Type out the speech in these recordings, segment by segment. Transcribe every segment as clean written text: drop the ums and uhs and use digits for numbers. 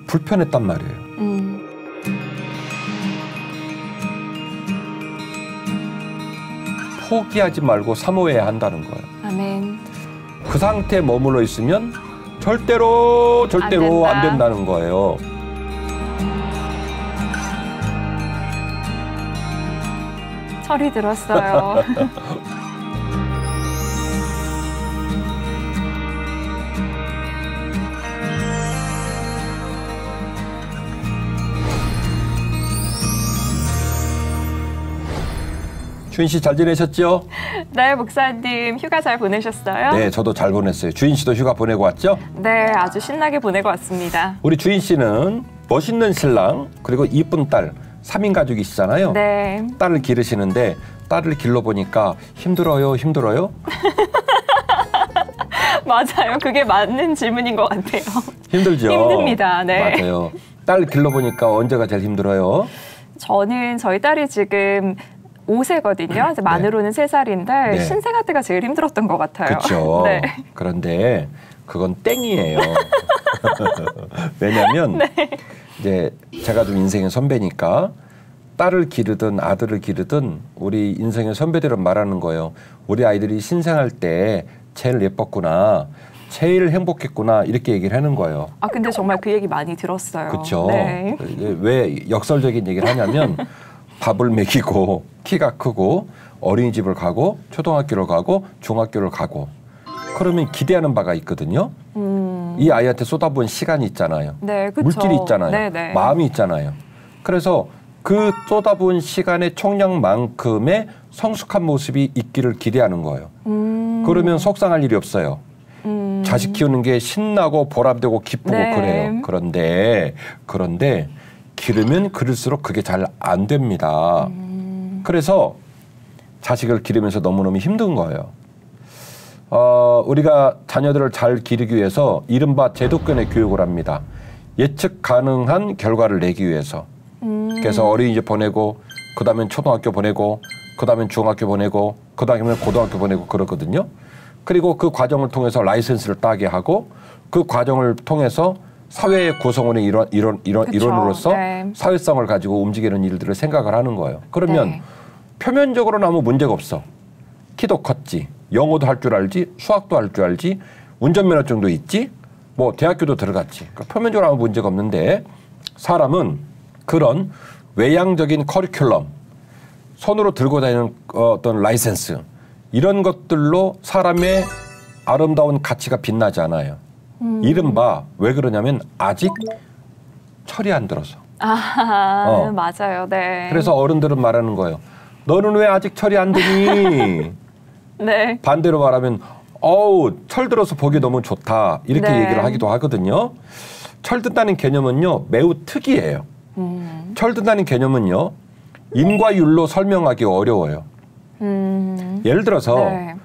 불편했단 말이에요. 포기하지 말고 사모해야 한다는 거예요. 아멘. 그 상태에 머물러 있으면 절대로 안 된다는 거예요. 철이 들었어요. 주인 씨 잘 지내셨죠? 네, 목사님 휴가 잘 보내셨어요? 네, 저도 잘 보냈어요. 주인 씨도 휴가 보내고 왔죠? 네, 아주 신나게 보내고 왔습니다. 우리 주인 씨는 멋있는 신랑 그리고 이쁜 딸 3인 가족이시잖아요. 네. 딸을 기르시는데 딸을 길러보니까 힘들어요? 맞아요. 그게 맞는 질문인 것 같아요. 힘들죠? 힘듭니다. 네. 맞아요. 딸 길러보니까 언제가 제일 힘들어요? 저는 저희 딸이 지금 5세거든요. 만으로는 3살인데 네. 신생아 때가 제일 힘들었던 것 같아요. 그렇죠. 네. 그런데 그건 땡이에요. 왜냐하면 네. 이제 제가 좀 인생의 선배니까 딸을 기르든 아들을 기르든 우리 인생의 선배들은 말하는 거예요. 우리 아이들이 신생할 때 제일 예뻤구나. 제일 행복했구나 이렇게 얘기를 하는 거예요. 아 근데 정말 그 얘기 많이 들었어요. 그렇죠. 네. 왜 역설적인 얘기를 하냐면 밥을 먹이고 키가 크고 어린이집을 가고 초등학교를 가고 중학교를 가고 그러면 기대하는 바가 있거든요. 이 아이한테 쏟아부은 시간이 있잖아요. 네, 그쵸. 물질이 있잖아요. 네네. 마음이 있잖아요. 그래서 그 쏟아부은 시간의 총량만큼의 성숙한 모습이 있기를 기대하는 거예요. 그러면 속상할 일이 없어요. 자식 키우는 게 신나고 보람되고 기쁘고 네. 그래요. 그런데 기르면 기를수록 그게 잘 안 됩니다. 그래서 자식을 기르면서 너무너무 힘든 거예요. 우리가 자녀들을 잘 기르기 위해서 이른바 제도권의 교육을 합니다. 예측 가능한 결과를 내기 위해서. 그래서 어린이집 보내고 그다음엔 초등학교 보내고 그다음엔 중학교 보내고 그다음엔 고등학교 보내고 그러거든요. 그리고 그 과정을 통해서 라이센스를 따게 하고 그 과정을 통해서 사회의 구성원의 일원으로서 네. 사회성을 가지고 움직이는 일들을 생각을 하는 거예요. 그러면 네. 표면적으로는 아무 문제가 없어. 키도 컸지. 영어도 할 줄 알지. 수학도 할 줄 알지. 운전면허증도 있지. 뭐 대학교도 들어갔지. 그러니까 표면적으로 아무 문제가 없는데 사람은 그런 외향적인 커리큘럼, 손으로 들고 다니는 어떤 라이센스 이런 것들로 사람의 아름다운 가치가 빛나지 않아요. 이른바 왜 그러냐면 아직 철이 안 들어서. 맞아요. 네. 그래서 어른들은 말하는 거예요. 너는 왜 아직 철이 안 드니? 네. 반대로 말하면 철 들어서 보기 너무 좋다. 이렇게 네. 얘기를 하기도 하거든요. 철 든다는 개념은요. 매우 특이해요. 철 든다는 개념은요. 인과율로 설명하기 어려워요. 예를 들어서 네.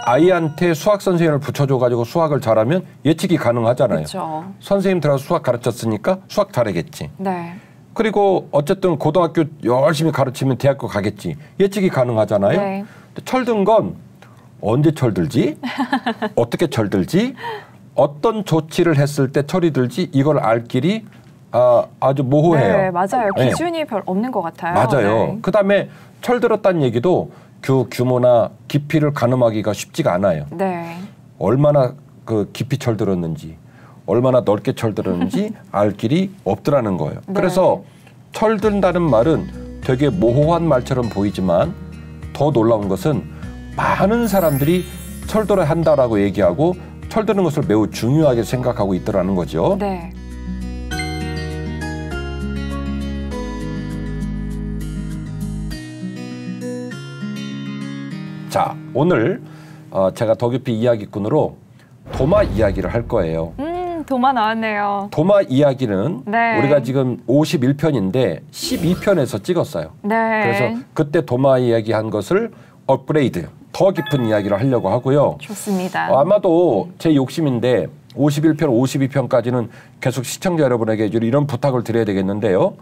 아이한테 수학 선생님을 붙여줘가지고 수학을 잘하면 예측이 가능하잖아요. 그렇죠. 선생님 들어서 수학 가르쳤으니까 수학 잘하겠지. 네. 그리고 어쨌든 고등학교 열심히 가르치면 대학교 가겠지. 예측이 가능하잖아요. 네. 철든 건 언제 철들지? 어떻게 철들지? 어떤 조치를 했을 때 철이 들지? 이걸 알 길이 아주 모호해요. 네, 맞아요. 네. 기준이 별 없는 것 같아요. 맞아요. 네. 그다음에 철들었다는 얘기도 규모나 깊이를 가늠하기가 쉽지가 않아요. 네. 얼마나 그 깊이 철들었는지 얼마나 넓게 철들었는지 알 길이 없더라는 거예요. 네. 그래서 철든다는 말은 되게 모호한 말처럼 보이지만 더 놀라운 것은 많은 사람들이 철들어야 한다라고 얘기하고 철드는 것을 매우 중요하게 생각하고 있더라는 거죠. 네. 자, 오늘 제가 더 깊이 이야기꾼으로 도마 이야기를 할 거예요. 도마 나왔네요. 도마 이야기는 네. 우리가 지금 51편인데 12편에서 찍었어요. 네. 그래서 그때 도마 이야기 한 것을 업그레이드, 더 깊은 이야기를 하려고 하고요. 좋습니다. 아마도 제 욕심인데 51편, 52편까지는 계속 시청자 여러분에게 이런 부탁을 드려야 되겠는데요.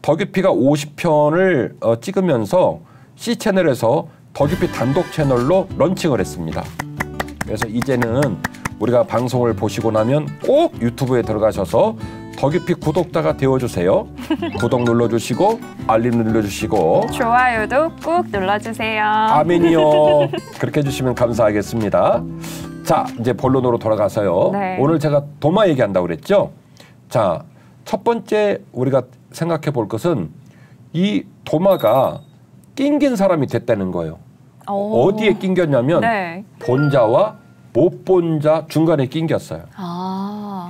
더 깊이가 50편을 찍으면서 C채널에서 더 깊이 단독 채널로 런칭을 했습니다. 그래서 이제는 우리가 방송을 보시고 나면 꼭 유튜브에 들어가셔서 더 깊이 구독자가 되어주세요. 구독 눌러주시고 알림 눌러주시고 좋아요도 꾹 눌러주세요. 아멘이요. 그렇게 해주시면 감사하겠습니다. 자, 이제 본론으로 돌아가서요. 네. 오늘 제가 도마 얘기한다고 그랬죠. 자, 첫 번째 우리가 생각해 볼 것은 이 도마가 낑긴 사람이 됐다는 거예요. 어디에 낑겼냐면 네. 본자와 못 본 자 중간에 낑겼어요.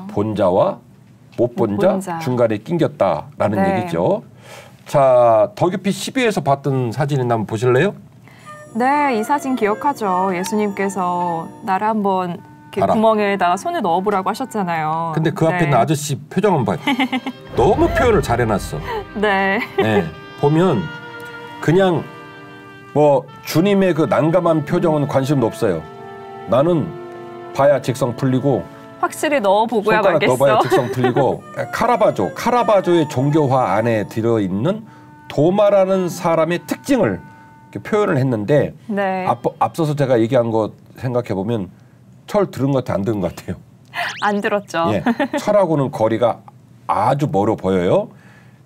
본자와 못 본 자 중간에 낑겼다라는 네. 얘기죠. 자, 더 깊이 12에서 봤던 사진을 한번 보실래요? 네, 이 사진 기억하죠. 예수님께서 나를 한번 이렇게 알아. 구멍에다가 손을 넣어보라고 하셨잖아요. 근데 그 앞에 있는 아저씨 표정 한번 봐요. 너무 표현을 잘 해놨어. 네. 네, 보면 그냥 뭐 주님의 그 난감한 표정은 관심도 없어요. 나는 봐야 직성 풀리고 확실히 넣어보고야 손가락 말겠어. 넣어봐야 직성 풀리고 카라바조의 종교화 안에 들어있는 도마라는 사람의 특징을 이렇게 표현을 했는데 네. 앞서서 제가 얘기한 거 생각해 보면 철 들은 것 같아 안 들은 것 같아요. 안 들었죠. 예, 철하고는 거리가 아주 멀어 보여요.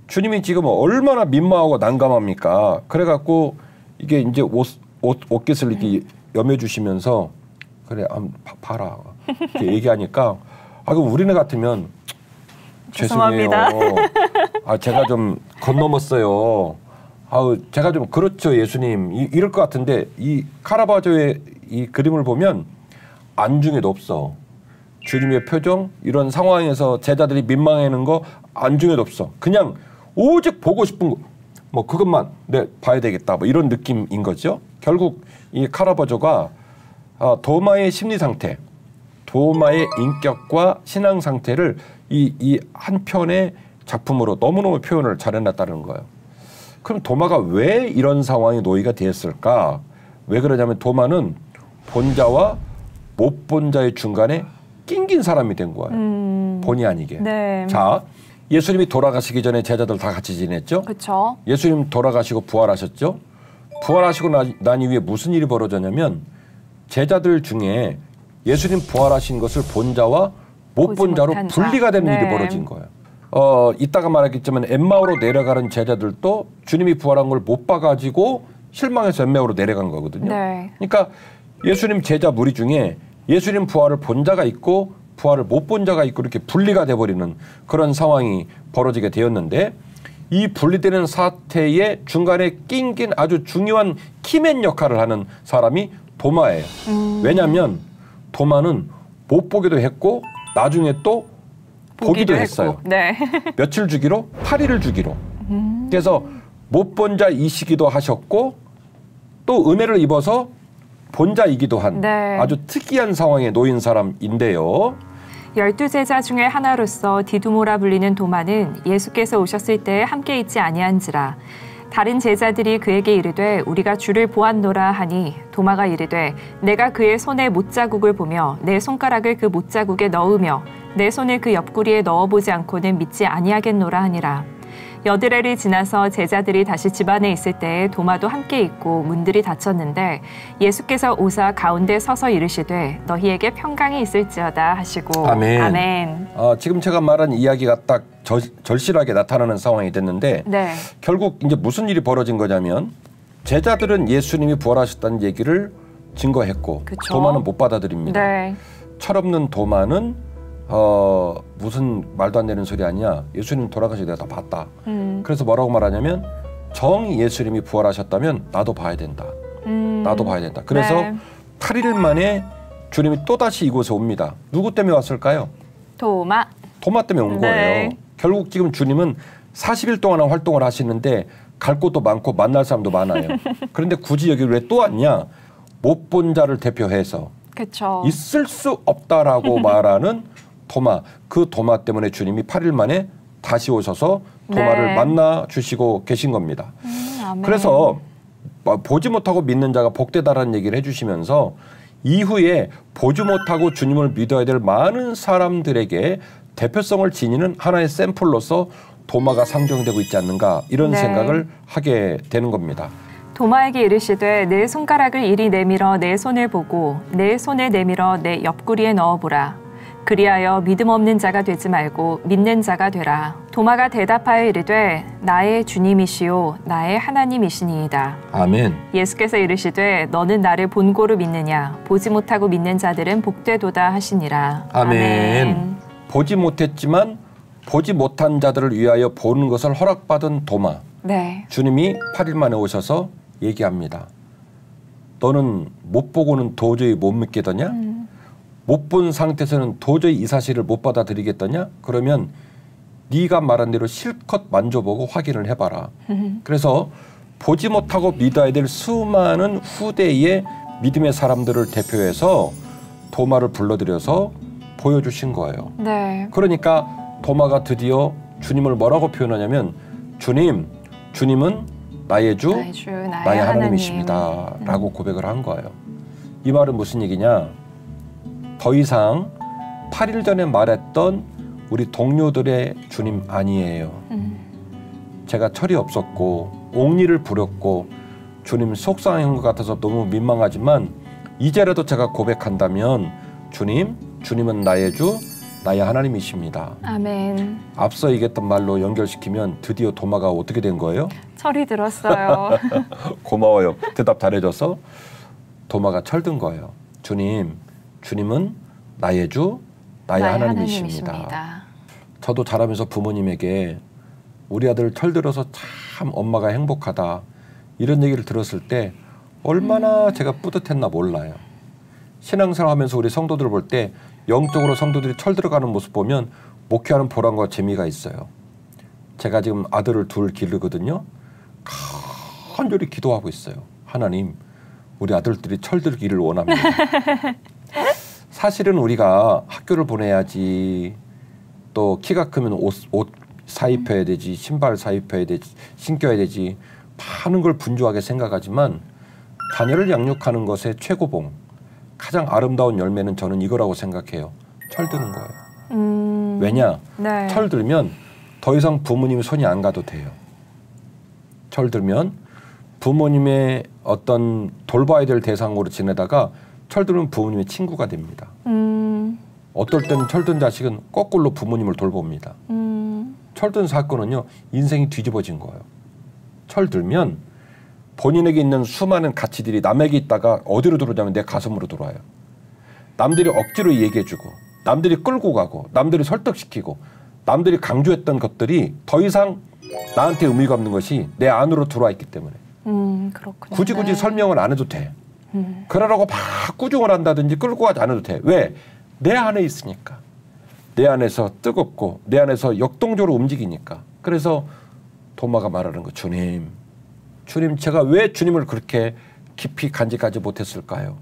주님이 지금 얼마나 민망하고 난감합니까? 그래갖고 이게 이제 옷깃을 이렇게 여며주시면서 그래 한번 봐라 이렇게 얘기하니까 그럼 우리네 같으면 죄송해요. 제가 좀 건넘었어요. 제가 좀 그렇죠 예수님 이럴 것 같은데 이 카라바조의 이 그림을 보면 안중에도 없어. 주님의 표정 이런 상황에서 제자들이 민망해하는 거 안중에도 없어. 그냥 오직 보고 싶은 거 뭐 그것만 봐야 되겠다 뭐 이런 느낌인 거죠. 결국 이 카라바조가 도마의 심리 상태, 도마의 인격과 신앙 상태를 이 한 편의 작품으로 너무너무 표현을 잘 해놨다는 거예요. 그럼 도마가 왜 이런 상황에 놓이가 되었을까? 왜 그러냐면 도마는 본자와 못 본 자의 중간에 낑긴 사람이 된 거예요. 본의 아니게. 네. 자, 예수님이 돌아가시기 전에 제자들 다 같이 지냈죠? 그렇죠. 예수님 돌아가시고 부활하셨죠? 부활하시고 난 이후에 무슨 일이 벌어졌냐면 제자들 중에 예수님 부활하신 것을 본 자와 못 본 자로 분리가 되는 네. 일이 벌어진 거예요. 이따가 말하겠지만 엠마오로 내려가는 제자들도 주님이 부활한 걸 못 봐가지고 실망해서 엠마오로 내려간 거거든요. 네. 그러니까 예수님 제자 무리 중에 예수님 부활을 본 자가 있고 부활을 못 본 자가 있고 이렇게 분리가 돼버리는 그런 상황이 벌어지게 되었는데 이 분리되는 사태의 중간에 낑긴 아주 중요한 키맨 역할을 하는 사람이 도마예요. 왜냐하면 도마는 못 보기도 했고 나중에 또 보기도 했어요. 네. 며칠 주기로 8일을 주기로. 그래서 못 본 자이시기도 하셨고 또 은혜를 입어서 본 자이기도 한 네. 아주 특이한 상황에 놓인 사람인데요. 12제자 중에 하나로서 디두모라 불리는 도마는 예수께서 오셨을 때 함께 있지 아니한지라. 다른 제자들이 그에게 이르되 우리가 주를 보았노라 하니 도마가 이르되 내가 그의 손에 못자국을 보며 내 손가락을 그 못자국에 넣으며 내 손을 그 옆구리에 넣어보지 않고는 믿지 아니하겠노라 하니라. 여드레를 지나서 제자들이 다시 집안에 있을 때 도마도 함께 있고 문들이 닫혔는데 예수께서 오사 가운데 서서 이르시되 너희에게 평강이 있을지어다 하시고 아멘. 아멘. 지금 제가 말한 이야기가 딱 절실하게 나타나는 상황이 됐는데 네. 결국 이제 무슨 일이 벌어진 거냐면 제자들은 예수님이 부활하셨다는 얘기를 증거했고 그쵸? 도마는 못 받아들입니다. 네. 철없는 도마는 무슨 말도 안 되는 소리 아니야. 예수님 돌아가시고 내가 다 봤다. 그래서 뭐라고 말하냐면 정이 예수님이 부활하셨다면 나도 봐야 된다. 나도 봐야 된다. 그래서 네. 8일 만에 주님이 또다시 이곳에 옵니다. 누구 때문에 왔을까요? 도마. 도마 때문에 온 거예요. 네. 결국 지금 주님은 40일 동안 활동을 하시는데 갈 곳도 많고 만날 사람도 많아요. 그런데 굳이 여기 왜 또 왔냐? 못 본 자를 대표해서 그렇죠. 있을 수 없다라고 말하는 도마. 그 도마 때문에 주님이 8일 만에 다시 오셔서 도마를 네. 만나 주시고 계신 겁니다. 아멘. 그래서 보지 못하고 믿는 자가 복되다라는 얘기를 해주시면서 이후에 보지 못하고 주님을 믿어야 될 많은 사람들에게 대표성을 지니는 하나의 샘플로서 도마가 상정되고 있지 않는가 이런 네. 생각을 하게 되는 겁니다. 도마에게 이르시되 내 손가락을 이리 내밀어 내 손을 보고 내 손을 내밀어 내 옆구리에 넣어보라. 그리하여 믿음 없는 자가 되지 말고 믿는 자가 되라. 도마가 대답하여 이르되 나의 주님이시요 나의 하나님이시니이다. 아멘. 예수께서 이르시되 너는 나를 본고로 믿느냐 보지 못하고 믿는 자들은 복되도다 하시니라. 아멘. 보지 못했지만 보지 못한 자들을 위하여 보는 것을 허락받은 도마. 네. 주님이 8일 만에 오셔서 얘기합니다. 너는 못 보고는 도저히 못 믿겠더냐? 못 본 상태에서는 도저히 이 사실을 못 받아들이겠더냐? 그러면 네가 말한 대로 실컷 만져보고 확인을 해봐라. 그래서 보지 못하고 믿어야 될 수많은 후대의 믿음의 사람들을 대표해서 도마를 불러들여서 보여주신 거예요. 네. 그러니까 도마가 드디어 주님을 뭐라고 표현하냐면 주님은 나의 주, 나의 하나님이십니다. 라고 고백을 한 거예요. 이 말은 무슨 얘기냐? 더 이상 8일 전에 말했던 우리 동료들의 주님 아니에요. 제가 철이 없었고 옥리를 부렸고 주님 속상한 것 같아서 너무 민망하지만 이제라도 제가 고백한다면 주님은 나의 주, 나의 하나님이십니다. 아멘. 앞서 얘기했던 말로 연결시키면 드디어 도마가 어떻게 된 거예요? 철이 들었어요. 고마워요. 대답 잘해줘서 도마가 철든 거예요. 주님은 나의 주, 나의 하나님이십니다. 저도 자라면서 부모님에게 우리 아들 철들어서 참 엄마가 행복하다 이런 얘기를 들었을 때 얼마나 제가 뿌듯했나 몰라요. 신앙생활하면서 우리 성도들 볼 때 영적으로 성도들이 철들어가는 모습 보면 목회하는 보람과 재미가 있어요. 제가 지금 아들을 둘 기르거든요. 간절히 기도하고 있어요. 하나님, 우리 아들들이 철들기를 원합니다. 사실은 우리가 학교를 보내야지, 또 키가 크면 옷 사입혀야 되지, 신발 사입혀야 되지, 신겨야 되지, 많은 걸 분주하게 생각하지만 자녀를 양육하는 것의 최고봉, 가장 아름다운 열매는 저는 이거라고 생각해요. 철드는 거예요. 왜냐? 네. 철들면 더 이상 부모님이 손이 안 가도 돼요. 철들면 부모님의 어떤 돌봐야 될 대상으로 지내다가 철들면 부모님의 친구가 됩니다. 어떨 때는 철든 자식은 거꾸로 부모님을 돌봅니다. 철든 사건은요, 인생이 뒤집어진 거예요. 철들면 본인에게 있는 수많은 가치들이 남에게 있다가 어디로 들어오냐면 내 가슴으로 들어와요. 남들이 억지로 얘기해주고, 남들이 끌고 가고, 남들이 설득시키고, 남들이 강조했던 것들이 더 이상 나한테 의미가 없는 것이 내 안으로 들어와 있기 때문에 그렇군요. 굳이 네. 설명을 안 해도 돼. 그러라고 막 꾸중을 한다든지 끌고 가지 않아도 돼. 왜? 내 안에 있으니까. 내 안에서 뜨겁고 내 안에서 역동적으로 움직이니까. 그래서 도마가 말하는 거, 주님 제가 왜 주님을 그렇게 깊이 간직하지 못했을까요?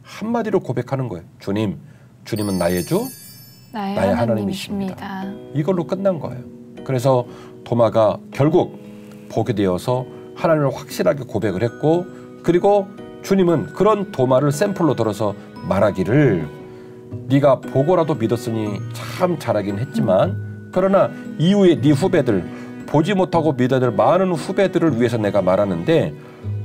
한마디로 고백하는 거예요. 주님은 나의 주, 나의 하나님이십니다. 이걸로 끝난 거예요. 그래서 도마가 결국 보게 되어서 하나님을 확실하게 고백을 했고, 그리고 주님은 그런 도마를 샘플로 들어서 말하기를 네가 보고라도 믿었으니 참 잘하긴 했지만 그러나 이후에 네 후배들, 보지 못하고 믿어야 될 많은 후배들을 위해서 내가 말하는데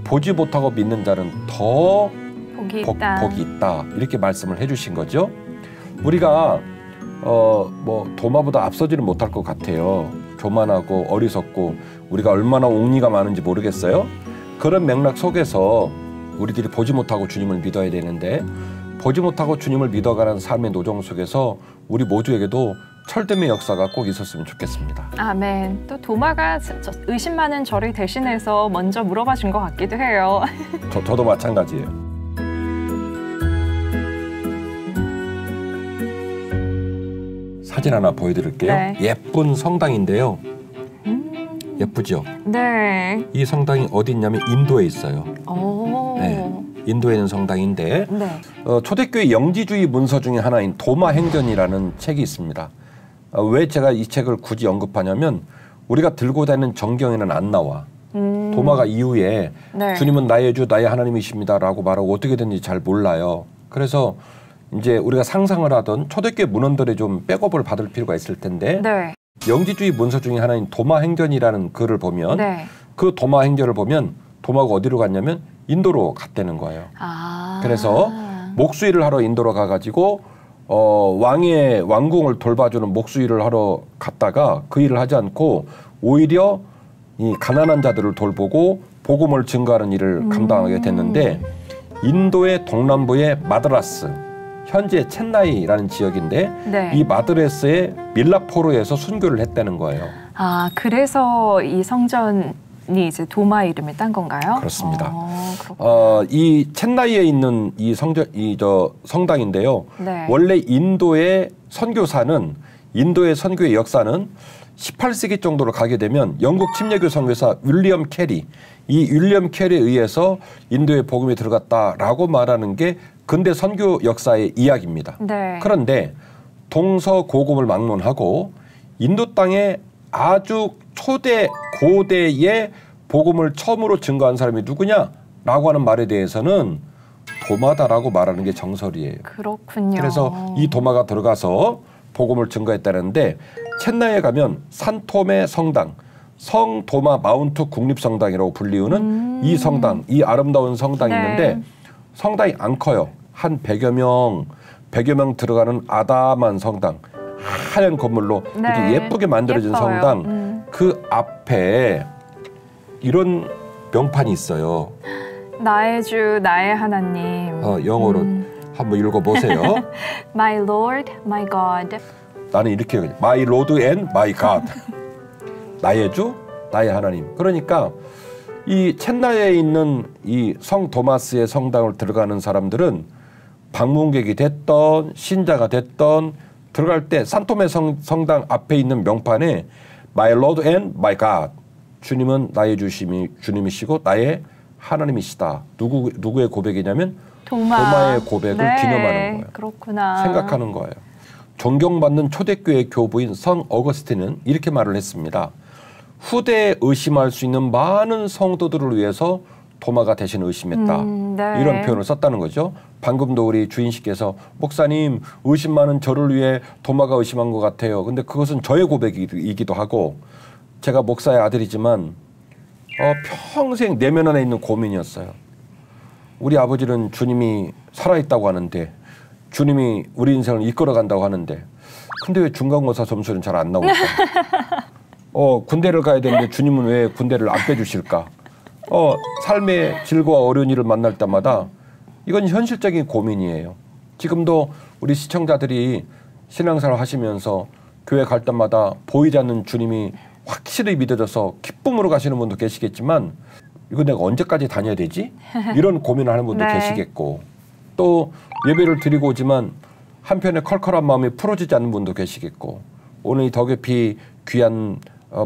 보지 못하고 믿는 자는 더 복이 있다. 이렇게 말씀을 해주신 거죠. 우리가 도마보다 앞서지는 못할 것 같아요. 교만하고 어리석고 우리가 얼마나 옥리가 많은지 모르겠어요. 그런 맥락 속에서 우리들이 보지 못하고 주님을 믿어야 되는데, 보지 못하고 주님을 믿어가는 삶의 노정 속에서 우리 모두에게도 철됨의 역사가 꼭 있었으면 좋겠습니다. 아멘. 또 도마가 의심 많은 저를 대신해서 먼저 물어봐 준 것 같기도 해요. 저도 마찬가지예요. 사진 하나 보여드릴게요. 네. 예쁜 성당인데요. 예쁘죠? 네. 이 성당이 어디 있냐면 인도에 있어요. 오. 네. 인도에 있는 성당인데 네. 초대교회 영지주의 문서 중에 하나인 도마행전이라는 책이 있습니다. 왜 제가 이 책을 굳이 언급하냐면 우리가 들고 다니는 정경에는 안 나와. 도마가 이후에 네. 주님은 나의 주, 나의 하나님이십니다라고 말하고 어떻게 됐는지 잘 몰라요. 그래서 이제 우리가 상상을 하던 초대교회 문헌들에 좀 백업을 받을 필요가 있을 텐데 네. 영지주의 문서 중에 하나인 도마행전이라는 글을 보면 네. 그 도마행전을 보면 도마가 어디로 갔냐면 인도로 갔다는 거예요. 그래서 목수일을 하러 인도로 가가지고 왕의 왕궁을 돌봐주는 목수일을 하러 갔다가 그 일을 하지 않고 오히려 이 가난한 자들을 돌보고 복음을 증거하는 일을 감당하게 됐는데 인도의 동남부의 마드라스, 현재 첸나이라는 지역인데 네. 이 마드라스의 밀라포르에서 순교를 했다는 거예요. 아, 그래서 이 성전이 이제 도마 이름을 딴 건가요? 그렇습니다. 이 첸나이에 있는 이 성당인데요. 네. 원래 인도의 선교사는 인도의 선교의 역사는 18세기 정도로 가게 되면 영국 침례교 선교사 윌리엄 캐리, 이 윌리엄 캐리에 의해서 인도에 복음이 들어갔다라고 말하는 게 근대 선교 역사의 이야기입니다. 네. 그런데 동서고금을 막론하고 인도 땅에 아주 초대 고대의 복음을 처음으로 증거한 사람이 누구냐라고 하는 말에 대해서는 도마다라고 말하는 게 정설이에요. 그렇군요. 그래서 이 도마가 들어가서 복음을 증거했다는데 첸나이에 가면 산토메 성당, 성도마 마운트 국립성당이라고 불리우는 이 성당, 이 아름다운 성당이 네. 있는데 성당이 안 커요. 한 100여 명 들어가는 아담한 성당, 하얀 건물로 네. 이렇게 예쁘게 만들어진 예뻐요. 성당, 그 앞에 이런 명판이 있어요. 나의 주, 나의 하나님. 영어로 한번 읽어보세요. My Lord, my God. 나는 이렇게 해요. My Lord and my God. 나의 주, 나의 하나님. 그러니까 이 첸나이에 있는 이 성 도마스의 성당을 들어가는 사람들은 방문객이 됐던 신자가 됐던 들어갈 때 산토메 성당 앞에 있는 명판에 My Lord and my God. 주님은 나의 주님이시고 나의 하나님이시다. 누구의 고백이냐면 도마의 고백을 네, 기념하는 거예요. 그렇구나. 생각하는 거예요. 존경받는 초대교회 교부인 성 어거스틴은 이렇게 말을 했습니다. 후대에 의심할 수 있는 많은 성도들을 위해서 도마가 대신 의심했다. 네. 이런 표현을 썼다는 거죠. 방금도 우리 주인씨께서 목사님 의심 많은 저를 위해 도마가 의심한 것 같아요. 근데 그것은 저의 고백이기도 하고 제가 목사의 아들이지만 평생 내면 안에 있는 고민이었어요. 우리 아버지는 주님이 살아있다고 하는데 주님이 우리 인생을 이끌어간다고 하는데 근데 왜 중간고사 점수는 잘 안 나올까? 군대를 가야 되는데 주님은 왜 군대를 안 빼주실까? 삶의 질과 어려운 일을 만날 때마다 이건 현실적인 고민이에요. 지금도 우리 시청자들이 신앙생활 하시면서 교회 갈 때마다 보이지 않는 주님이 확실히 믿어져서 기쁨으로 가시는 분도 계시겠지만 이거 내가 언제까지 다녀야 되지? 이런 고민을 하는 분도 네. 계시겠고 또 예배를 드리고 오지만 한편에 컬컬한 마음이 풀어지지 않는 분도 계시겠고 오늘 이 더 깊이 귀한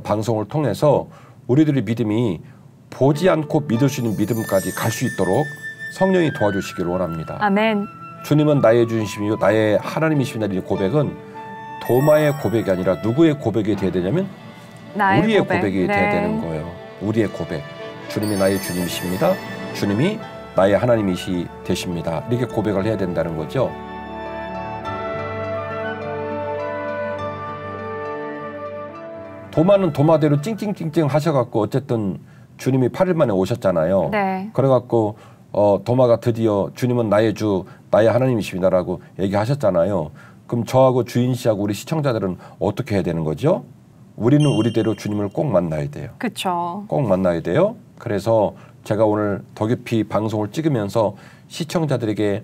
방송을 통해서 우리들의 믿음이 보지 않고 믿을 수 있는 믿음까지 갈 수 있도록 성령이 도와주시기를 원합니다. 아멘. 주님은 나의 주님이요 나의 하나님이십니다. 이 고백은 도마의 고백이 아니라 누구의 고백이 돼야 되냐면 우리의 고백이 돼야 되는 거예요. 우리의 고백. 주님이 나의 주님이십니다. 주님이 나의 하나님이시 되십니다. 이렇게 고백을 해야 된다는 거죠. 도마는 도마대로 찡찡찡찡 하셔갖고 어쨌든 주님이 8일 만에 오셨잖아요. 네. 그래갖고 도마가 드디어 주님은 나의 주, 나의 하나님이십니다라고 얘기하셨잖아요. 그럼 저하고 주인 씨하고 우리 시청자들은 어떻게 해야 되는 거죠? 우리는 우리대로 주님을 꼭 만나야 돼요. 그렇죠. 꼭 만나야 돼요. 그래서 제가 오늘 더 깊이 방송을 찍으면서 시청자들에게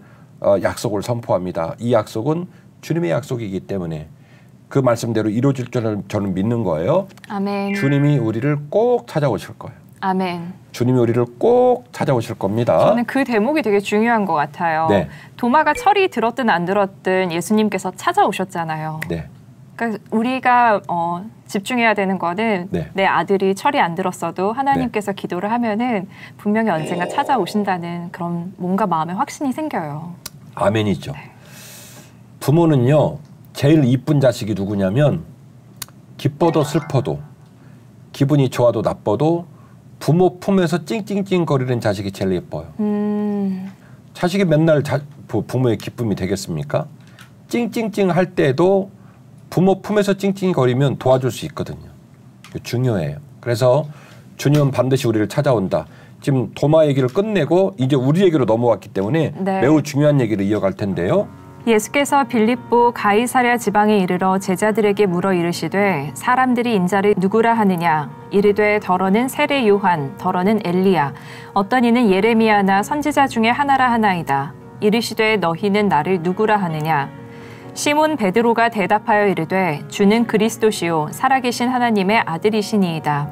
약속을 선포합니다. 이 약속은 주님의 약속이기 때문에 그 말씀대로 이루어질 줄 저는 믿는 거예요. 아멘. 주님이 우리를 꼭 찾아오실 거예요. 아멘. 주님이 우리를 꼭 찾아오실 겁니다. 저는 그 대목이 되게 중요한 것 같아요. 네. 도마가 철이 들었든 안 들었든 예수님께서 찾아오셨잖아요. 네. 그러니까 우리가 집중해야 되는 거는 네. 내 아들이 철이 안 들었어도 하나님께서 기도를 하면은 분명히 언젠가 찾아오신다는 그런 뭔가 마음에 확신이 생겨요. 아멘이죠. 부모는요. 제일 이쁜 자식이 누구냐면 기뻐도 슬퍼도 기분이 좋아도 나빠도 부모 품에서 찡찡찡 거리는 자식이 제일 예뻐요. 자식이 맨날 부모의 기쁨이 되겠습니까? 찡찡찡 할 때도 부모 품에서 찡찡 거리면 도와줄 수 있거든요. 중요해요. 그래서 주님은 반드시 우리를 찾아온다. 지금 도마 얘기를 끝내고 이제 우리 얘기로 넘어왔기 때문에 네. 매우 중요한 얘기를 이어갈 텐데요. 예수께서 빌립보 가이사랴 지방에 이르러 제자들에게 물어 이르시되 사람들이 인자를 누구라 하느냐 이르되 더러는 세례 요한 더러는 엘리야 어떤 이는 예레미야나 선지자 중에 하나라 하나이다. 이르시되 너희는 나를 누구라 하느냐. 시몬 베드로가 대답하여 이르되 주는 그리스도시요 살아계신 하나님의 아들이시니이다.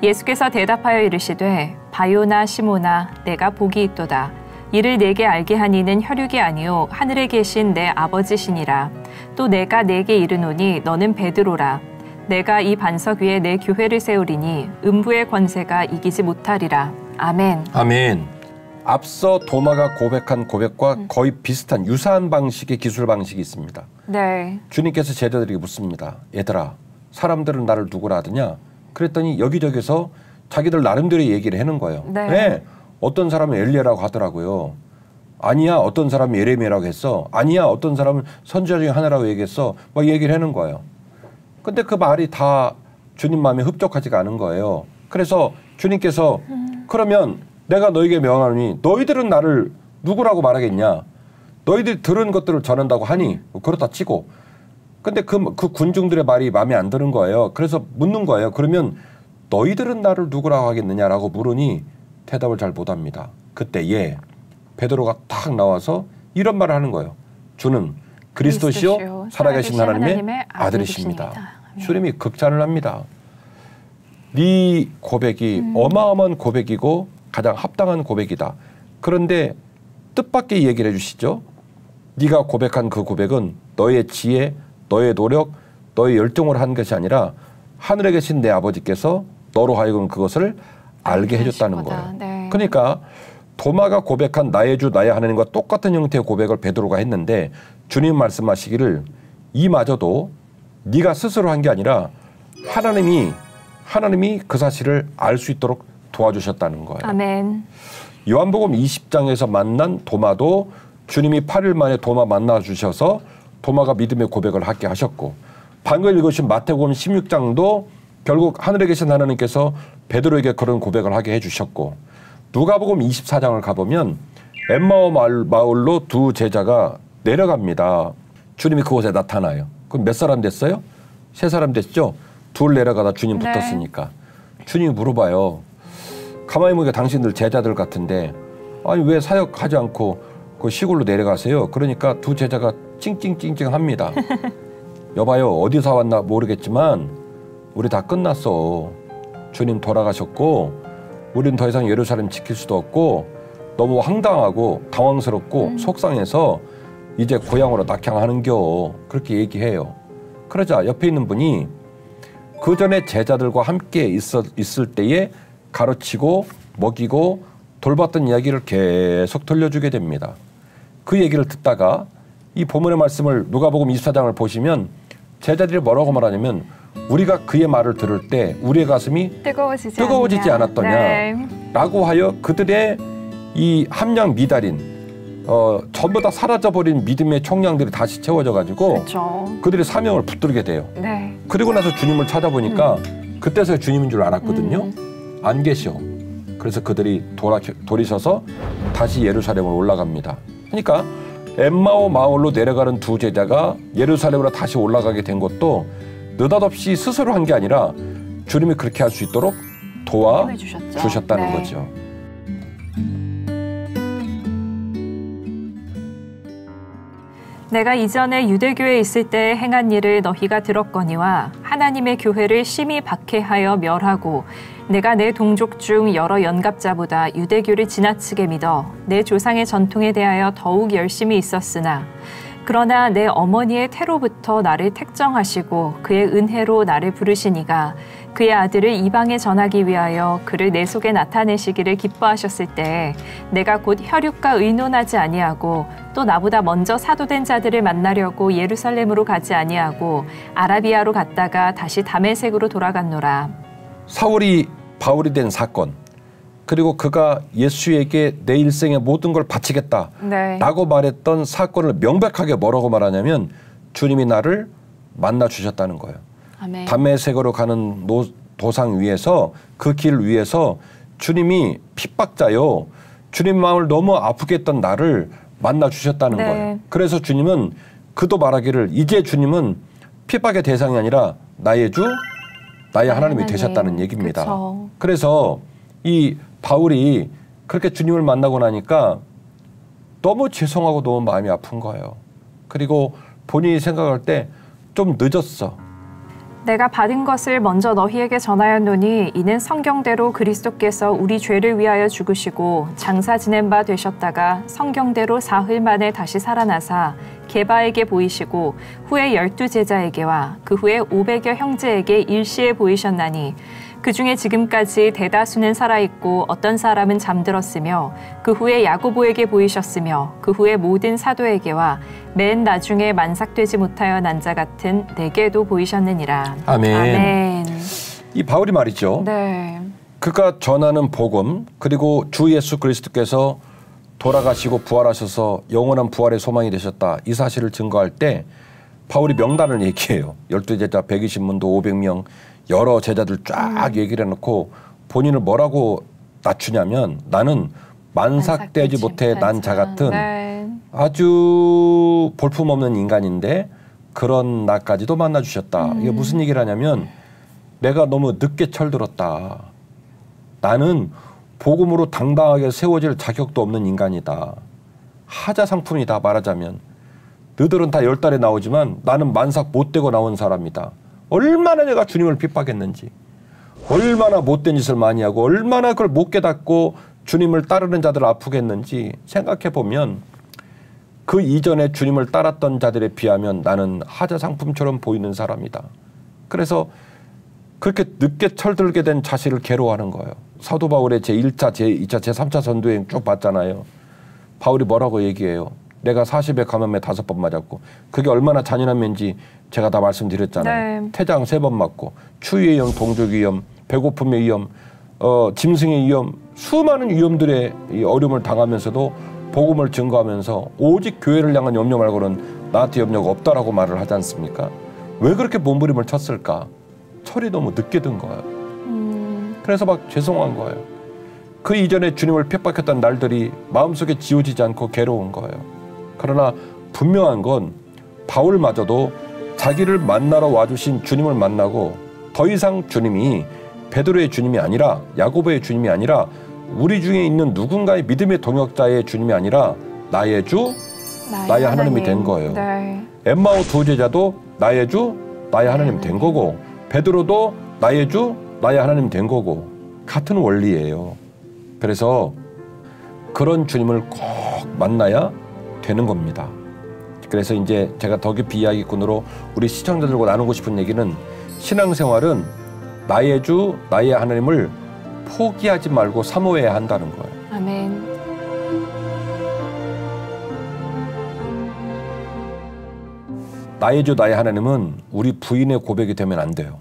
예수께서 대답하여 이르시되 바요나 시몬아 내가 복이 있도다. 이를 내게 알게 하니는 혈육이 아니요 하늘에 계신 내 아버지시니라. 또 내가 내게 이르노니 너는 베드로라. 내가 이 반석 위에 내 교회를 세우리니 음부의 권세가 이기지 못하리라. 아멘. 아멘. 앞서 도마가 고백한 고백과 거의 비슷한 유사한 방식의 기술 방식이 있습니다. 네. 주님께서 제자들에게 묻습니다. 얘들아, 사람들은 나를 누구라 하더냐? 그랬더니 여기저기서 자기들 나름대로 얘기를 하는 거예요. 네. 네. 어떤 사람은 엘리야라고 하더라고요. 아니야, 어떤 사람은 예레미야라고 했어. 아니야, 어떤 사람은 선지자 중에 하나라고 얘기했어. 막 얘기를 하는 거예요. 근데 그 말이 다 주님 마음에 흡족하지가 않은 거예요. 그래서 주님께서 그러면 내가 너에게 명하노니 너희들은 나를 누구라고 말하겠냐. 너희들이 들은 것들을 전한다고 하니 그렇다 치고. 근데 그 군중들의 말이 마음에 안 드는 거예요. 그래서 묻는 거예요. 그러면 너희들은 나를 누구라고 하겠느냐라고 물으니 대답을 잘 못합니다. 그때에 베드로가 딱 나와서 이런 말을 하는 거예요. 주는 그리스도시요 살아계신 하나님의 아들이십니다. 주님이 극찬을 합니다. 네 고백이 어마어마한 고백이고 가장 합당한 고백이다. 그런데 뜻밖의 얘기를 해주시죠. 네가 고백한 그 고백은 너의 지혜, 너의 노력, 너의 열정으로 한 것이 아니라 하늘에 계신 내 아버지께서 너로 하여금 그것을 알게 해줬다는 거예요. 네. 그러니까 도마가 고백한 나의 주 나의 하나님과 똑같은 형태의 고백을 베드로가 했는데 주님 말씀하시기를 이마저도 네가 스스로 한 게 아니라 하나님이 그 사실을 알 수 있도록 도와주셨다는 거예요. 아멘. 요한복음 20장에서 만난 도마도 주님이 8일 만에 도마 만나 주셔서 도마가 믿음의 고백을 하게 하셨고 방금 읽으신 마태복음 16장도 결국 하늘에 계신 하나님께서 베드로에게 그런 고백을 하게 해주셨고 누가복음 24장을 가보면 엠마오 마을로 두 제자가 내려갑니다. 주님이 그곳에 나타나요. 그럼 몇 사람 됐어요? 3사람 됐죠? 둘 내려가다 주님 네. 붙었으니까. 주님이 물어봐요. 가만히 보니까 당신들 제자들 같은데 아니 왜 사역하지 않고 그 시골로 내려가세요? 그러니까 두 제자가 찡찡찡찡합니다. 여봐요 어디서 왔나 모르겠지만 우리 다 끝났어. 주님 돌아가셨고 우리는 더 이상 예루살렘 지킬 수도 없고 너무 황당하고 당황스럽고 속상해서 이제 고향으로 낙향하는겨. 그렇게 얘기해요. 그러자 옆에 있는 분이 그 전에 제자들과 함께 있을 때에 가르치고 먹이고 돌봤던 이야기를 계속 들려주게 됩니다. 그 얘기를 듣다가 이 본문의 말씀을 누가복음 24장을 보시면 제자들이 뭐라고 말하냐면 우리가 그의 말을 들을 때 우리의 가슴이 뜨거워지지 않았더냐 네. 라고 하여 그들의 이 함량 미달인 전부 다 사라져버린 믿음의 총량들이 다시 채워져가지고 그렇죠. 그들의 사명을 붙들게 돼요. 네. 그리고 나서 주님을 찾아보니까 그때서야 주님인 줄 알았거든요. 안 계셔. 그래서 그들이 돌이셔서 다시 예루살렘으로 올라갑니다. 그러니까 엠마오 마을로 내려가는 두 제자가 예루살렘으로 다시 올라가게 된 것도 느닷없이 스스로 한 게 아니라 주님이 그렇게 할 수 있도록 도와주셨다는 네. 거죠. 내가 이전에 유대교에 있을 때 행한 일을 너희가 들었거니와 하나님의 교회를 심히 박해하여 멸하고 내가 내 동족 중 여러 연갑자보다 유대교를 지나치게 믿어 내 조상의 전통에 대하여 더욱 열심히 있었으나 그러나 내 어머니의 태로부터 나를 택정하시고 그의 은혜로 나를 부르시니가 그의 아들을 이방에 전하기 위하여 그를 내 속에 나타내시기를 기뻐하셨을 때 내가 곧 혈육과 의논하지 아니하고 또 나보다 먼저 사도된 자들을 만나려고 예루살렘으로 가지 아니하고 아라비아로 갔다가 다시 다메섹으로 돌아갔노라. 사울이 바울이 된 사건 그리고 그가 예수에게 내 일생의 모든 걸 바치겠다 라고 말했던 사건을 명백하게 뭐라고 말하냐면 주님이 나를 만나 주셨다는 거예요. 아멘. 다메섹으로 가는 도상 위에서 그 길 위에서 주님이 핍박자요. 주님 마음을 너무 아프게 했던 나를 만나 주셨다는 네. 거예요. 그래서 주님은 그도 말하기를 이제 주님은 핍박의 대상이 아니라 나의 주, 나의 하나님이 되셨다는 얘기입니다. 그쵸. 그래서 이 바울이 그렇게 주님을 만나고 나니까 너무 죄송하고 너무 마음이 아픈 거예요. 그리고 본인이 생각할 때 좀 늦었어. 내가 받은 것을 먼저 너희에게 전하였노니 이는 성경대로 그리스도께서 우리 죄를 위하여 죽으시고 장사 지낸 바 되셨다가 성경대로 사흘 만에 다시 살아나사 게바에게 보이시고 후에 12제자에게와 그 후에 500여 형제에게 일시에 보이셨나니 그중에 지금까지 대다수는 살아있고 어떤 사람은 잠들었으며 그 후에 야고보에게 보이셨으며 그 후에 모든 사도에게와 맨 나중에 만삭되지 못하여 난 자 같은 내게도 보이셨느니라. 아멘. 아멘. 이 바울이 말이죠. 네. 그가 전하는 복음 그리고 주 예수 그리스도께서 돌아가시고 부활하셔서 영원한 부활의 소망이 되셨다. 이 사실을 증거할 때 바울이 명단을 얘기해요. 12제자 120문도 500명 여러 제자들 쫙 얘기를 해놓고 본인을 뭐라고 낮추냐면 나는 만삭되지 못해 난 자 같은 네. 아주 볼품없는 인간인데 그런 나까지도 만나주셨다. 이게 무슨 얘기를 하냐면 내가 너무 늦게 철들었다. 나는 복음으로 당당하게 세워질 자격도 없는 인간이다. 하자 상품이다 말하자면. 너들은 다 10달에 나오지만 나는 만삭 못되고 나온 사람이다. 얼마나 내가 주님을 핍박했는지, 얼마나 못된 짓을 많이 하고 얼마나 그걸 못 깨닫고 주님을 따르는 자들을 아프게 했는지 생각해 보면 그 이전에 주님을 따랐던 자들에 비하면 나는 하자 상품처럼 보이는 사람이다. 그래서 그렇게 늦게 철들게 된 자신을 괴로워하는 거예요. 사도 바울의 제1차, 제2차, 제3차 전도여행 쭉 봤잖아요. 바울이 뭐라고 얘기해요. 내가 40에 감염에 5번 맞았고 그게 얼마나 잔인한 면지 제가 다 말씀드렸잖아요. 네. 태장 3번 맞고 추위의 위험, 동족 위험, 배고픔의 위험, 짐승의 위험, 수많은 위험들의 이 어려움을 당하면서도 복음을 증거하면서 오직 교회를 향한 염려 말고는 나한테 염려가 없다라고 말을 하지 않습니까? 왜 그렇게 몸부림을 쳤을까? 철이 너무 늦게 든 거예요. 그래서 막 죄송한 거예요. 그 이전에 주님을 핍박했던 날들이 마음속에 지워지지 않고 괴로운 거예요. 그러나 분명한 건 바울마저도 자기를 만나러 와주신 주님을 만나고 더 이상 주님이 베드로의 주님이 아니라 야고보의 주님이 아니라 우리 중에 있는 누군가의 믿음의 동역자의 주님이 아니라 나의 주, 나의 하나님이 된 거예요. 네. 엠마오 두 제자도 나의 주, 나의 하나님 된 거고 베드로도 나의 주, 나의 하나님 된 거고 같은 원리예요. 그래서 그런 주님을 꼭 만나야 되는 겁니다. 그래서 이제 제가 더 깊이 이야기꾼으로 우리 시청자들과 나누고 싶은 얘기는 신앙생활은 나의 주, 나의 하나님을 포기하지 말고 사모해야 한다는 거예요. 아멘. 나의 주, 나의 하나님은 우리 부인의 고백이 되면 안 돼요.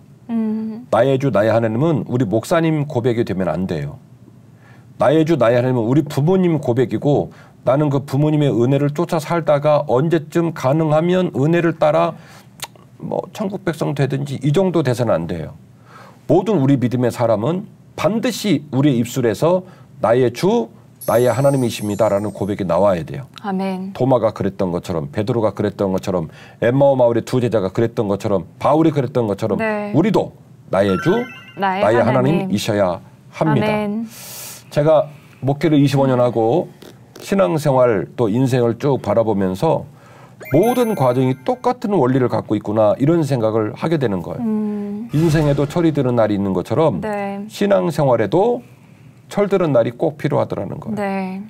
나의 주, 나의 하나님은 우리 목사님 고백이 되면 안 돼요. 나의 주, 나의 하나님은 우리 부모님 고백이고 나는 그 부모님의 은혜를 쫓아 살다가 언제쯤 가능하면 은혜를 따라 뭐 천국 백성 되든지 이 정도 돼서는 안 돼요. 모든 우리 믿음의 사람은 반드시 우리의 입술에서 나의 주, 나의 하나님이십니다라는 고백이 나와야 돼요. 아멘. 도마가 그랬던 것처럼 베드로가 그랬던 것처럼 엠마오 마을의 두 제자가 그랬던 것처럼 바울이 그랬던 것처럼 네. 우리도 나의 주, 나의 하나님이셔야 합니다. 아멘. 제가 목회를 25년 하고 신앙생활 또 인생을 쭉 바라보면서 모든 과정이 똑같은 원리를 갖고 있구나 이런 생각을 하게 되는 거예요. 인생에도 철이 드는 날이 있는 것처럼 네. 신앙생활에도 철드는 날이 꼭 필요하더라는 거예요. 네.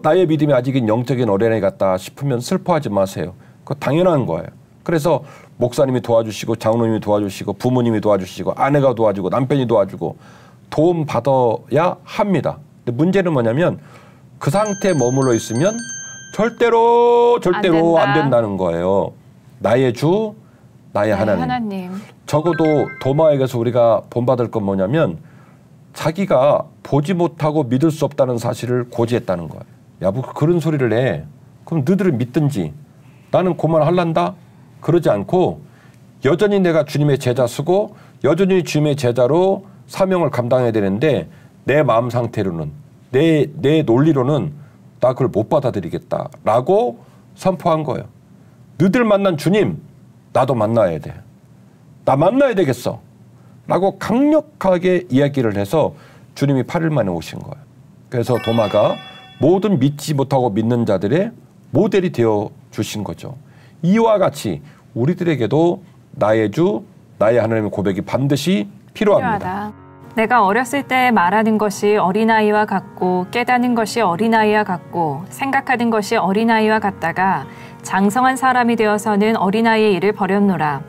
나의 믿음이 아직은 영적인 어린아이 같다 싶으면 슬퍼하지 마세요. 그거 당연한 거예요. 그래서 목사님이 도와주시고 장로님이 도와주시고 부모님이 도와주시고 아내가 도와주고 남편이 도와주고 도움 받아야 합니다. 근데 문제는 뭐냐면 그 상태에 머물러 있으면 절대로 안 된다는 거예요. 나의 주, 나의 하나님. 적어도 도마에게서 우리가 본받을 건 뭐냐면 자기가 보지 못하고 믿을 수 없다는 사실을 고지했다는 거예요. 야, 뭐 그런 소리를 해. 그럼 너희들은 믿든지. 나는 그만할란다? 그러지 않고 여전히 내가 주님의 제자 쓰고 여전히 주님의 제자로 사명을 감당해야 되는데 내 마음 상태로는 내 논리로는 나 그걸 못 받아들이겠다라고 선포한 거예요. 너희들 만난 주님 나도 만나야 돼. 나 만나야 되겠어. 라고 강력하게 이야기를 해서 주님이 8일 만에 오신 거예요. 그래서 도마가 모든 믿지 못하고 믿는 자들의 모델이 되어 주신 거죠. 이와 같이 우리들에게도 나의 주, 나의 하나님의 고백이 반드시 필요합니다. 내가 어렸을 때 말하는 것이 어린아이와 같고 깨닫는 것이 어린아이와 같고 생각하는 것이 어린아이와 같다가 장성한 사람이 되어서는 어린아이의 일을 버렸노라.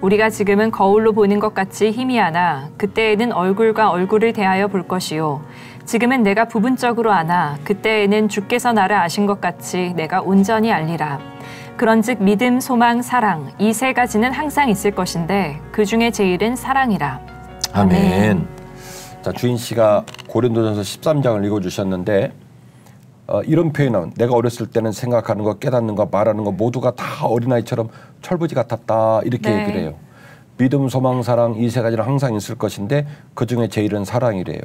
우리가 지금은 거울로 보는 것 같이 희미하나 그때에는 얼굴과 얼굴을 대하여 볼 것이요. 지금은 내가 부분적으로 아나 그때에는 주께서 나를 아신 것 같이 내가 온전히 알리라. 그런즉 믿음, 소망, 사랑 이 세 가지는 항상 있을 것인데 그 중에 제일은 사랑이라. 아멘. 자, 주인 씨가 고린도전서 13장을 읽어주셨는데 이런 표현은 내가 어렸을 때는 생각하는 거, 깨닫는 거, 말하는 거 모두가 다 어린아이처럼 철부지 같았다 이렇게 네. 얘기를 해요. 믿음, 소망, 사랑 이 세 가지는 항상 있을 것인데 그중에 제일은 사랑이래요.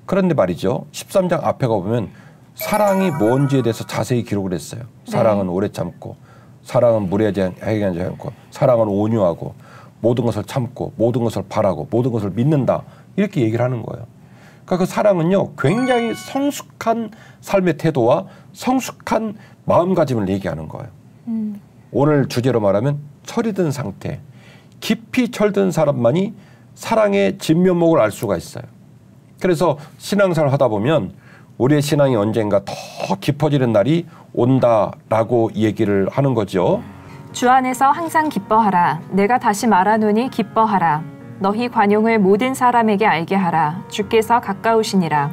그런데 말이죠. 13장 앞에 가보면 사랑이 뭔지에 대해서 자세히 기록을 했어요. 사랑은 오래 참고, 사랑은 무례하지 않고, 사랑은 온유하고, 모든 것을 참고, 모든 것을 바라고, 모든 것을 믿는다. 이렇게 얘기를 하는 거예요. 그러니까 그 사랑은요, 굉장히 성숙한 삶의 태도와 성숙한 마음가짐을 얘기하는 거예요. 오늘 주제로 말하면 철이 든 상태, 깊이 철든 사람만이 사랑의 진면목을 알 수가 있어요. 그래서 신앙생활을 하다 보면 우리의 신앙이 언젠가 더 깊어지는 날이 온다라고 얘기를 하는 거죠. 주 안에서 항상 기뻐하라. 내가 다시 말하노니 기뻐하라. 너희 관용을 모든 사람에게 알게 하라. 주께서 가까우시니라.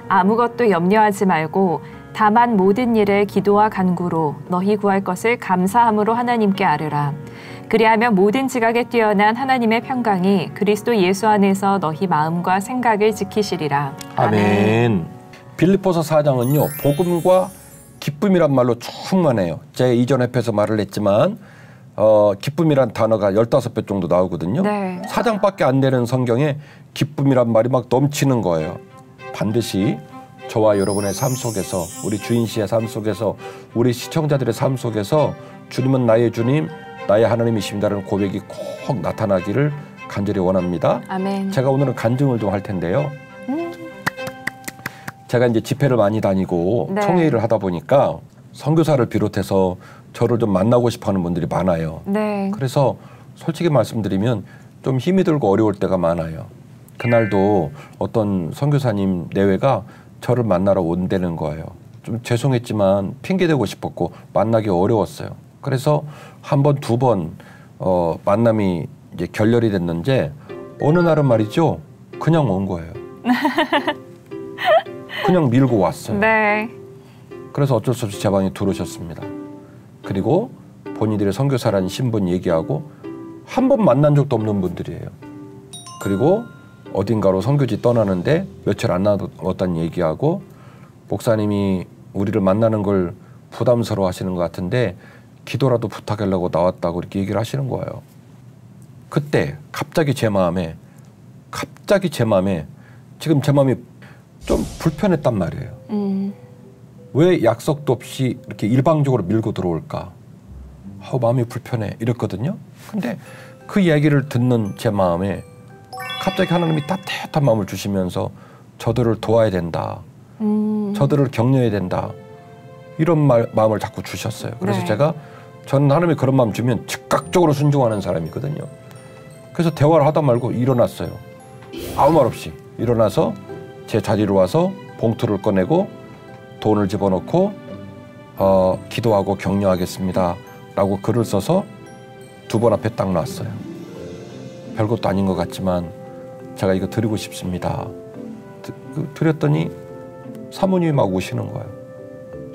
아무것도 염려하지 말고 다만 모든 일에 기도와 간구로 너희 구할 것을 감사함으로 하나님께 아뢰라. 그리하면 모든 지각에 뛰어난 하나님의 평강이 그리스도 예수 안에서 너희 마음과 생각을 지키시리라. 아멘. 빌립보서 4장은요. 복음과 기쁨이란 말로 충만해요. 제가 이전 회에서 말을 했지만 기쁨이란 단어가 15배 정도 나오거든요. 네. 4장밖에 안 되는 성경에 기쁨이란 말이 막 넘치는 거예요. 반드시 저와 여러분의 삶 속에서, 우리 주인 씨의 삶 속에서, 우리 시청자들의 삶 속에서 주님은 나의 주님, 나의 하나님이십니다라는 고백이 꼭 나타나기를 간절히 원합니다. 아멘. 제가 오늘은 간증을 좀 할 텐데요. 제가 이제 집회를 많이 다니고 네. 총회를 하다 보니까 선교사를 비롯해서 저를 좀 만나고 싶어하는 분들이 많아요. 네. 그래서 솔직히 말씀드리면 좀 힘이 들고 어려울 때가 많아요. 그날도 어떤 선교사님 내외가 저를 만나러 온다는 거예요. 좀 죄송했지만 핑계대고 싶었고 만나기 어려웠어요. 그래서 한 번, 두 번 만남이 이제 결렬이 됐는데 어느 날은 말이죠. 그냥 온 거예요. 그냥 밀고 왔어요. 네. 그래서 어쩔 수 없이 제 방에 들어오셨습니다. 그리고 본인들의 선교사라는 신분 얘기하고 한 번 만난 적도 없는 분들이에요. 그리고 어딘가로 선교지 떠나는데 며칠 안 남았다는 얘기하고 목사님이 우리를 만나는 걸 부담스러워 하시는 것 같은데 기도라도 부탁하려고 나왔다고 이렇게 얘기를 하시는 거예요. 그때 갑자기 제 마음에 지금 제 마음이 좀 불편했단 말이에요. 왜 약속도 없이 이렇게 일방적으로 밀고 들어올까? 마음이 불편해 이랬거든요. 근데 그 이야기를 듣는 제 마음에 갑자기 하나님이 따뜻한 마음을 주시면서 저들을 도와야 된다. 저들을 격려해야 된다. 이런 마음을 자꾸 주셨어요. 그래서 네. 저는 하나님이 그런 마음 주면 즉각적으로 순종하는 사람이거든요. 그래서 대화를 하다 말고 일어났어요. 아무 말 없이 일어나서 제 자리로 와서 봉투를 꺼내고 돈을 집어넣고 기도하고 격려하겠습니다 라고 글을 써서 두 번 앞에 딱 놨어요. 별것도 아닌 것 같지만 제가 이거 드리고 싶습니다. 드렸더니 사모님이 막 우시는 거예요.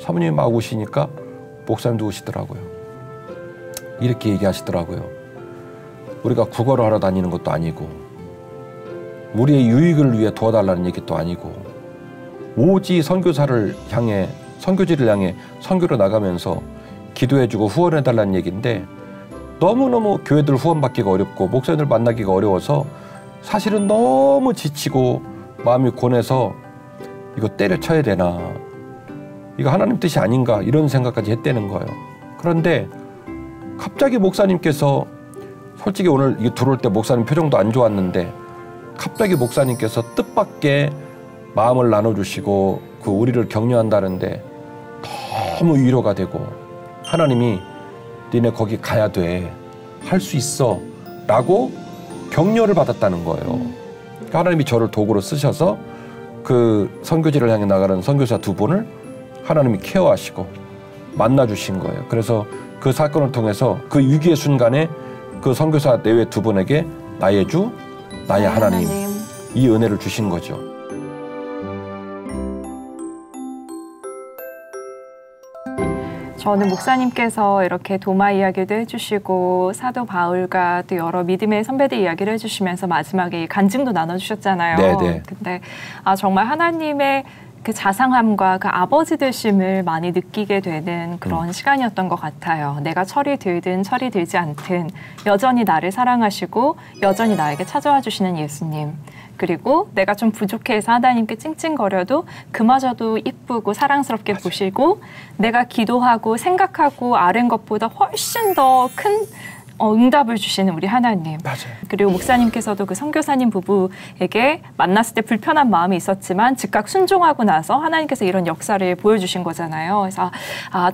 사모님이 막 우시니까 목사님도 우시더라고요. 이렇게 얘기하시더라고요. 우리가 국어를 하러 다니는 것도 아니고 우리의 유익을 위해 도와달라는 얘기도 아니고 오직 선교지를 향해 선교를 나가면서 기도해주고 후원해달라는 얘기인데 너무너무 교회들 후원받기가 어렵고 목사님들 만나기가 어려워서 사실은 너무 지치고 마음이 고뇌서 이거 때려쳐야 되나 이거 하나님 뜻이 아닌가 이런 생각까지 했다는 거예요. 그런데 갑자기 목사님께서 솔직히 오늘 이게 들어올 때 목사님 표정도 안 좋았는데 갑자기 목사님께서 뜻밖의 마음을 나눠주시고 그 우리를 격려한다는데 너무 위로가 되고 하나님이 니네 거기 가야 돼. 할 수 있어. 라고 격려를 받았다는 거예요. 그러니까 하나님이 저를 도구로 쓰셔서 그 선교지를 향해 나가는 선교사 2분을 하나님이 케어하시고 만나주신 거예요. 그래서 그 사건을 통해서 그 위기의 순간에 그 선교사 내외 2분에게 나의 주, 나의 하나님 이 은혜를 주신 거죠. 저는 목사님께서 이렇게 도마 이야기도 해주시고 사도 바울과 또 여러 믿음의 선배들 이야기를 해주시면서 마지막에 간증도 나눠주셨잖아요. 네네. 근데 정말 하나님의 그 자상함과 그 아버지 되심을 많이 느끼게 되는 그런 시간이었던 것 같아요. 내가 철이 들든 철이 들지 않든 여전히 나를 사랑하시고 여전히 나에게 찾아와 주시는 예수님. 그리고 내가 좀 부족해서 하나님께 찡찡거려도 그마저도 이쁘고 사랑스럽게 맞아. 보시고 내가 기도하고 생각하고 아는 것보다 훨씬 더 큰 응답을 주시는 우리 하나님. 맞아요. 그리고 목사님께서도 그 선교사님 부부에게 만났을 때 불편한 마음이 있었지만 즉각 순종하고 나서 하나님께서 이런 역사를 보여주신 거잖아요. 그래서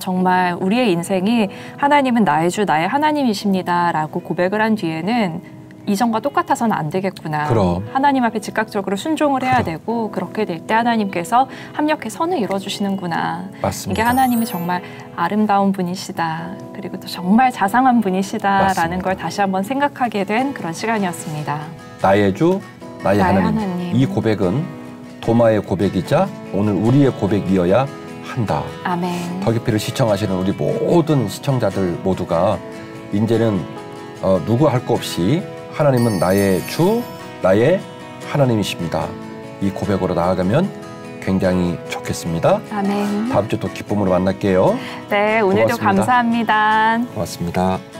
정말 우리의 인생이 하나님은 나의 주, 나의 하나님이십니다라고 고백을 한 뒤에는 이전과 똑같아서는 안 되겠구나. 그럼. 하나님 앞에 즉각적으로 순종을 해야 되고 그렇게 될 때 하나님께서 합력해 선을 이루어주시는구나. 맞습니다. 이게 하나님이 정말 아름다운 분이시다. 그리고 또 정말 자상한 분이시다라는 맞습니다. 걸 다시 한번 생각하게 된 그런 시간이었습니다. 나의 주, 나의 하나님. 이 고백은 도마의 고백이자 오늘 우리의 고백이어야 한다. 아멘. 더 깊이를 시청하시는 우리 모든 시청자들 모두가 이제는 누구 할 거 없이 하나님은 나의 주, 나의 하나님이십니다. 이 고백으로 나아가면 굉장히 좋겠습니다. 아멘. 다음 주 또 기쁨으로 만날게요. 네, 오늘도 고맙습니다. 감사합니다. 고맙습니다.